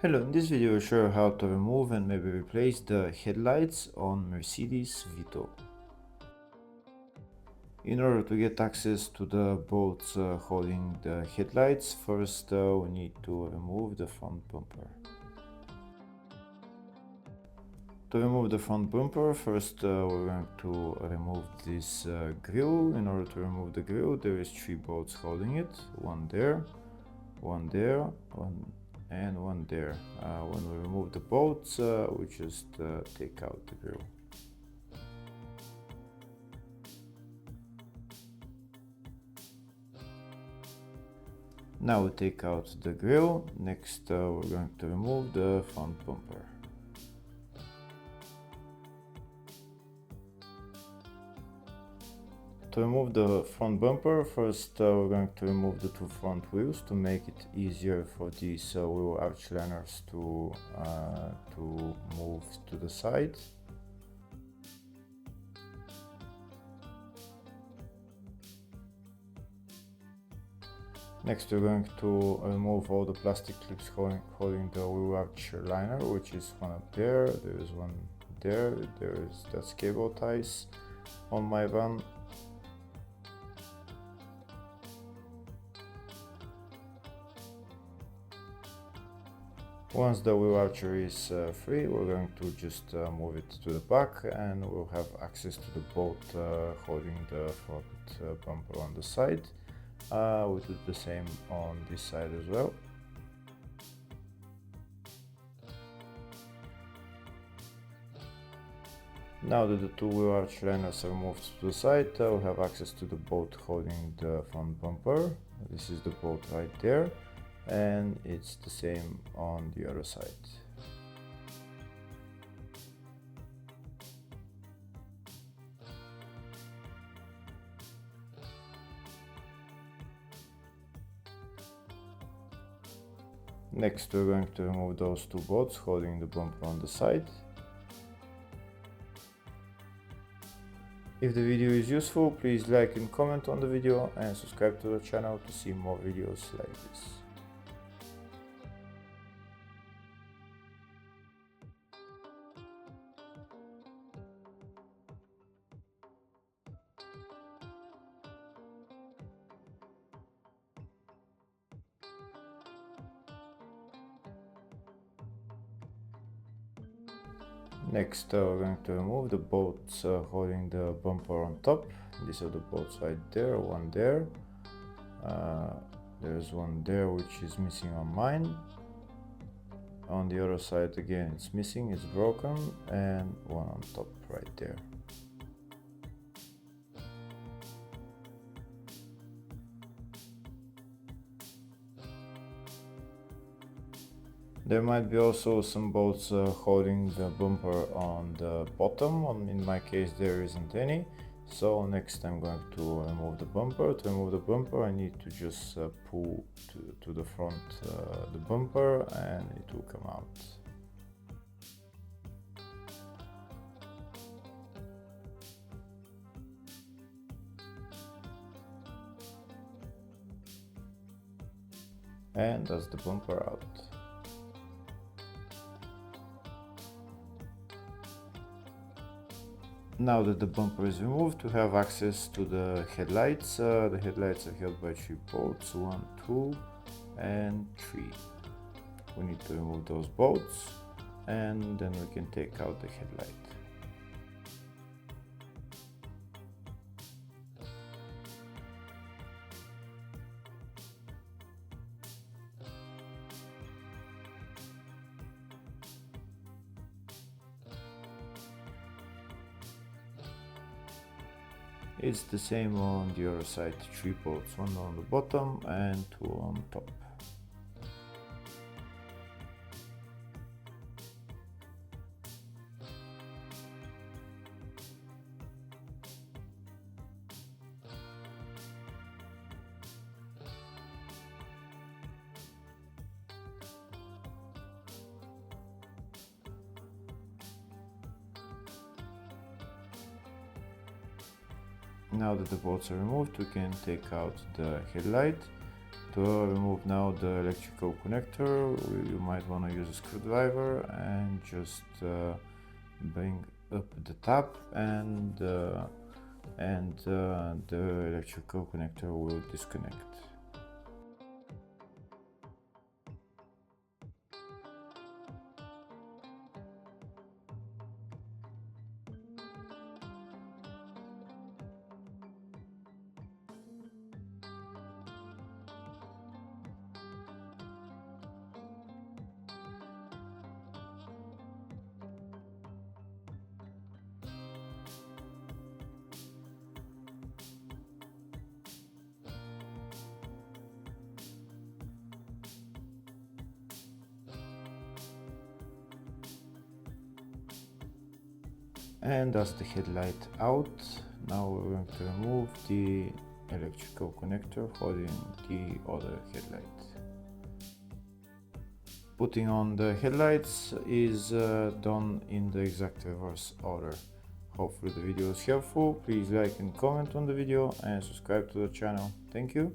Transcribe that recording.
Hello, in this video I'll show you how to remove and maybe replace the headlights on Mercedes Vito. In order to get access to the bolts holding the headlights, first we need to remove the front bumper. To remove the front bumper, first we're going to remove this grille. In order to remove the grille, there is 3 bolts holding it, one there, one there, and one there. When we remove the bolts, we just take out the grille. Now we take out the grille. Next we're going to remove the front bumper. To remove the front bumper, first we're going to remove the 2 front wheels to make it easier for these wheel arch liners to move to the side. Next we're going to remove all the plastic clips holding the wheel arch liner, which is one up there, there is one there, that's cable ties on my van. Once the wheel archer is free, we're going to just move it to the back and we'll have access to the bolt holding the front bumper on the side. We'll do the same on this side as well. Now that the 2 wheel arch liners are moved to the side, we'll have access to the bolt holding the front bumper. This is the bolt right there, and it's the same on the other side. Next we're going to remove those 2 bolts holding the bumper on the side. If the video is useful, please like and comment on the video and subscribe to the channel to see more videos like this. Next we're going to remove the bolts holding the bumper on top. These are the bolts right there, one there. There's one there which is missing on mine. On the other side again it's missing, it's broken, and one on top right there. There might be also some bolts holding the bumper on the bottom. In my case there isn't any. So next I'm going to remove the bumper. To remove the bumper I need to just pull to the front the bumper and it will come out. And that's the bumper out. Now that the bumper is removed, we have access to the headlights. The headlights are held by 3 bolts, 1, 2 and 3. We need to remove those bolts and then we can take out the headlight. It's the same on the other side, 3 bolts, 1 on the bottom and 2 on top. Now that the bolts are removed, we can take out the headlight. To remove now the electrical connector, you might want to use a screwdriver and just bring up the top, and the electrical connector will disconnect. And that's the headlight out. Now we're going to remove the electrical connector holding the other headlight. Putting on the headlights is done in the exact reverse order. Hopefully the video was helpful. Please like and comment on the video and subscribe to the channel. Thank you.